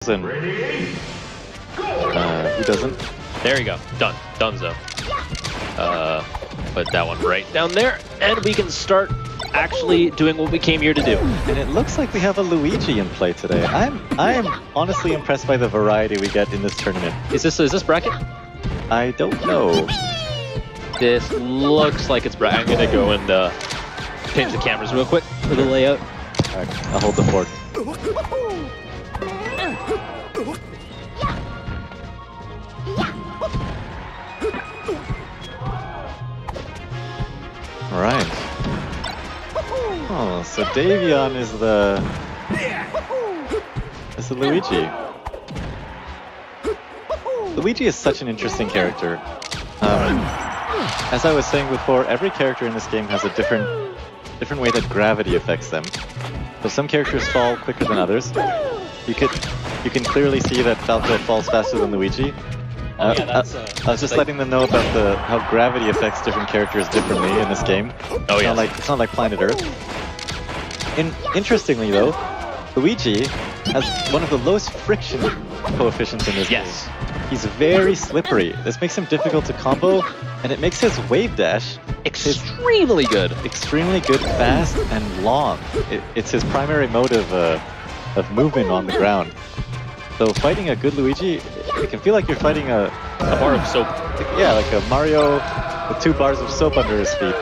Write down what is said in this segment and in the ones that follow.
those, and who doesn't? There you go. Done. Donezo. Put that one right down there, and we can start actually doing what we came here to do. And it looks like we have a Luigi in play today. I am honestly impressed by the variety we get in this tournament. Is this bracket? I don't know. This looks like it's bracket. I'm gonna go and change the cameras real quick for the layout. Alright, I'll hold the fort. Alright. Oh, so Davion is the Luigi. Luigi is such an interesting character. As I was saying before, every character in this game has a different way that gravity affects them. So some characters fall quicker than others. You can clearly see that Falco falls faster than Luigi. I was just letting them know about how gravity affects different characters differently in this game. Oh yeah. It's not like Planet Earth. Interestingly though, Luigi has one of the lowest friction coefficients in this game. He's very slippery. This makes him difficult to combo, and it makes his wave dash extremely good. Extremely good, fast, and long. It's his primary mode of movement on the ground. So fighting a good Luigi, it can feel like you're fighting a bar of soap. Yeah, like a Mario with 2 bars of soap under his feet.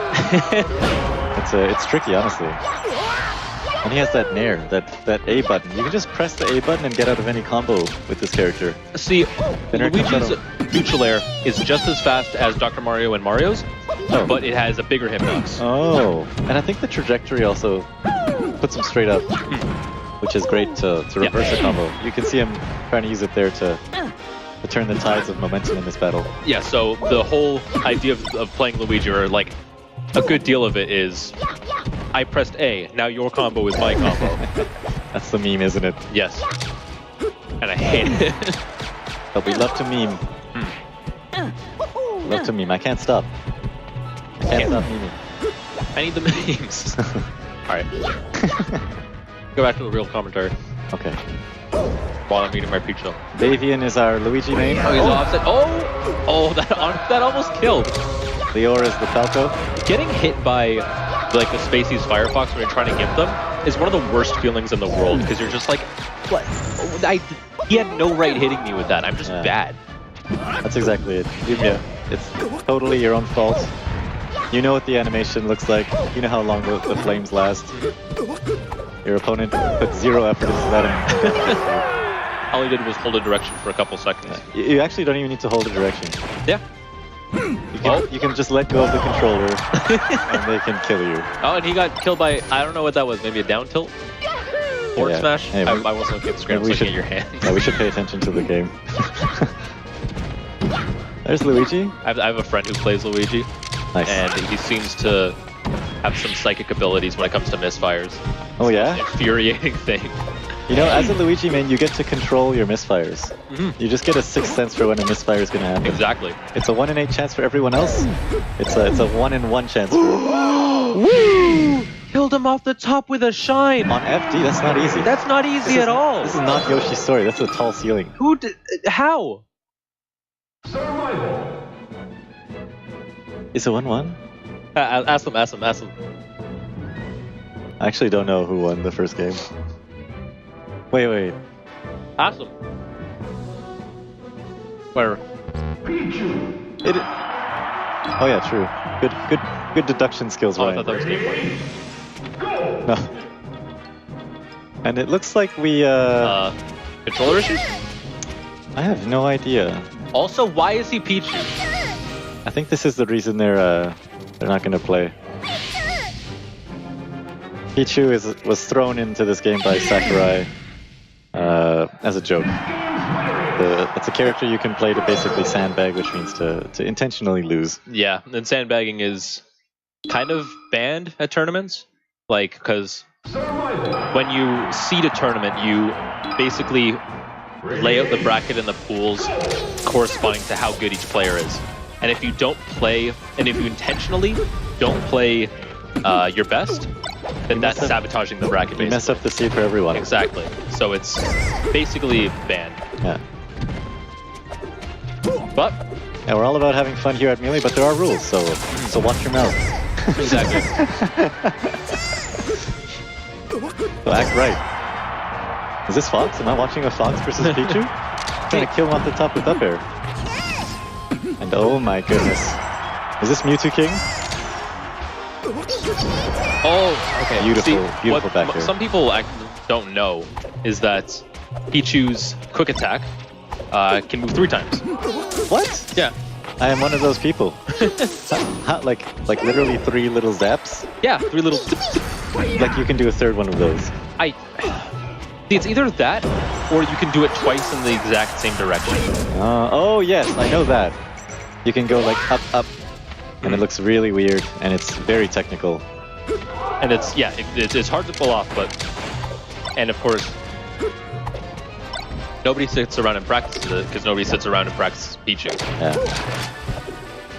It's tricky, honestly. And he has that nair, that A button. You can just press the A button and get out of any combo with this character. See, Luigi's neutral air is just as fast as Dr. Mario and Mario's, but it has a bigger hitbox. Oh, and I think the trajectory also puts him straight up, which is great to reverse a combo. You can see him trying to use it there to turn the tides of momentum in this battle. Yeah, so the whole idea of playing Luigi, or like a good deal of it, is I pressed A, now your combo is my combo. That's the meme, isn't it? Yes. And I hate it. But we love to meme. Love to meme. I can't stop. I can't stop memeing. I need the memes. Alright. Go back to the real commentary. Okay. While I'm eating my pizza. Davion is our Luigi main. Oh, he's offset. Oh, that almost killed. Leor is the Falco. Getting hit by like the Spacey's Firefox when you're trying to gimp them is one of the worst feelings in the world, because you're just like, what? He had no right hitting me with that. I'm just bad. That's exactly it. Yeah, it's totally your own fault. You know what the animation looks like. You know how long the flames last. Your opponent put 0 effort into that. All he did was hold a direction for a couple seconds. You actually don't even need to hold a direction. Yeah. You can just let go of the controller and they can kill you. Oh, and he got killed by, I don't know what that was, maybe a down tilt? Forward smash? Hey, I wasn't looking at the screen, I was looking at your hand. Yeah, we should pay attention to the game. There's Luigi. I have a friend who plays Luigi. Nice. And he seems to have some psychic abilities when it comes to misfires. Oh yeah? It's an infuriating thing. You know, as a Luigi main, you get to control your misfires. You just get a 6th sense for when a misfire is going to happen. Exactly. It's a 1 in 8 chance for everyone else. It's a 1 in 1 chance for... Woo! Killed him off the top with a shine! On FD, that's not easy. That's not easy at all! This is not Yoshi's story, that's a tall ceiling. Who did... How? Is it 1-1? Ask him. I actually don't know who won the first game. Wait. Ask him. Where? Oh yeah, true. Good deduction skills, Ryan. Ryan. I thought that was game 1. No. And it looks like we controller issues? I have no idea. Also, why is he Pichu? I think this is the reason they're not gonna play. Pichu was thrown into this game by Sakurai as a joke. It's a character you can play to basically sandbag, which means to intentionally lose. Yeah, and sandbagging is kind of banned at tournaments. Like, because when you seed a tournament, you basically lay out the bracket and the pools corresponding to how good each player is. And if you don't play, and if you intentionally don't play your best, then that's sabotaging the bracket, basically. You mess up the seed for everyone. Exactly. So it's basically banned. Yeah. But yeah, we're all about having fun here at Melee, but there are rules, so watch your mouth. exactly. So act right. Is this Fox? Am I watching a Fox versus Pichu? Trying to kill him off the top with up air. And oh my goodness. Is this Mewtwo King? Oh, okay. Beautiful, beautiful back air. Some people don't know is that Pichu's quick attack can move 3 times. What? Yeah. I am one of those people. like literally 3 little zaps? Yeah, 3 little... Like you can do a 3rd one of those. See, it's either that, or you can do it twice in the exact same direction. Oh yes, I know that. You can go like up, up, and it looks really weird, and it's very technical. And it's, yeah, it's hard to pull off, but... And of course, nobody sits around and practices it, because nobody sits around and practices Pichu. Yeah.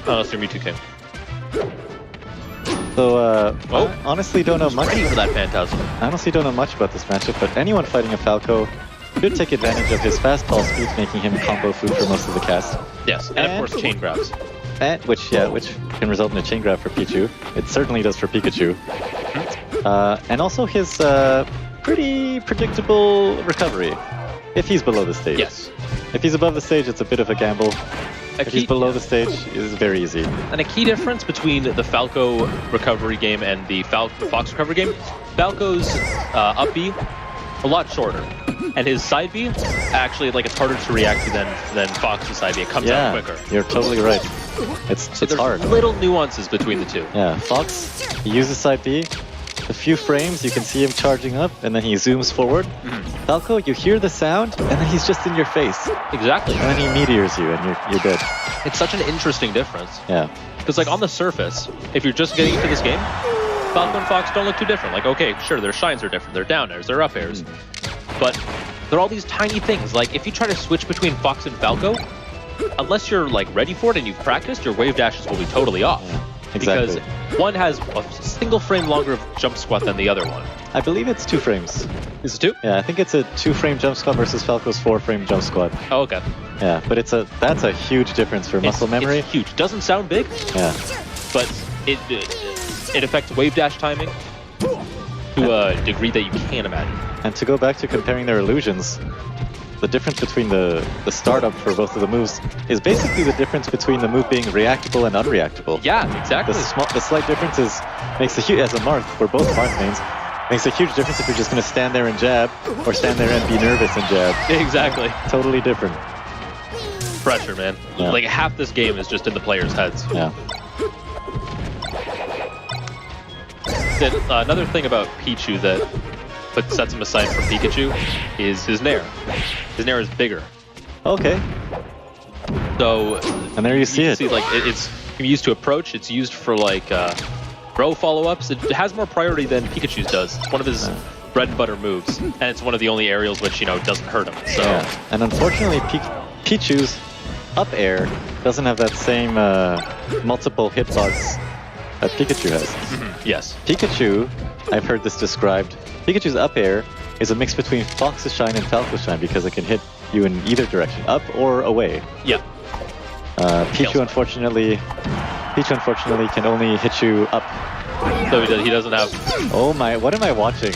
Unless you're Mewtwo King. So, I honestly don't know much. Ready for that Phantasm. I honestly don't know much about this matchup, but anyone fighting a Falco should take advantage of his fastball speed, making him combo food for most of the cast. Yes, and of course chain grabs. And which can result in a chain grab for Pichu. It certainly does for Pikachu. And also his pretty predictable recovery, if he's below the stage. Yes. If he's above the stage, it's a bit of a gamble. If he's below the stage, it's very easy. And a key difference between the Falco recovery game and the Fox recovery game, Falco's up B a lot shorter, and his side B actually it's harder to react to than Fox's side B. It comes out quicker. You're totally right. It's hard. Little nuances between the two. Yeah, Fox he uses side B. A few frames, you can see him charging up, and then he zooms forward. Falco, you hear the sound, and then he's just in your face. Exactly. And then he meteors you, and you're dead. It's such an interesting difference. Yeah. Because like on the surface, if you're just getting into this game, Falco and Fox don't look too different. Like, okay, sure, their shines are different, their down airs, their up airs. But there are all these tiny things. Like, if you try to switch between Fox and Falco, unless you're like ready for it and you've practiced, your wave dashes will be totally off. Yeah. Exactly. Because one has a single frame longer of jump squat than the other one. I believe it's 2 frames. Is it 2? Yeah, I think it's a 2-frame jump squat versus Falco's 4-frame jump squat. Oh, okay. Yeah, but that's a huge difference for muscle memory. It's huge. Doesn't sound big. Yeah. But it affects wave dash timing to a degree that you can't imagine. And to go back to comparing their illusions, the difference between the startup for both of the moves is basically the difference between the move being reactable and unreactable. Yeah, exactly. The slight difference makes a huge, as a Marth, we're both Marth mains, makes a huge difference if you're just going to stand there and jab, or stand there and be nervous and jab. Exactly. Totally different. Pressure, man. Yeah. Like half this game is just in the players' heads. Yeah. Then, another thing about Pichu that sets him aside from Pikachu is his Nair. His Nair is bigger. Okay. So, and there you see it. See, like it's used to approach. It's used for like throw follow-ups. It has more priority than Pikachu's does. It's one of his bread and butter moves, and it's one of the only aerials which doesn't hurt him. So, yeah. And unfortunately, Pichu's up air doesn't have that same multiple hitbox that Pikachu has. Yes. Pikachu, I've heard this described. Pikachu's up air is a mix between Fox's shine and Falco's shine because it can hit you in either direction, up or away. Yeah. Pichu unfortunately can only hit you up. So he doesn't have... Oh my, what am I watching?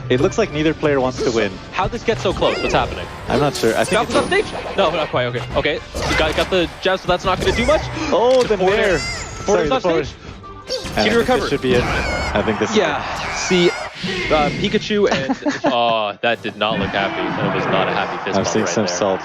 It looks like neither player wants to win. How'd this get so close? What's happening? I'm not sure. I think Falco's on stage? No, not quite. Okay. Okay. You got the jab, so that's not going to do much? Oh, the Nair. Forward's on stage? Can you recover? This should be it. I think this is it. See, Pikachu and... oh, that did not look happy. That was not a happy fist I'm bump seeing right some there. salt.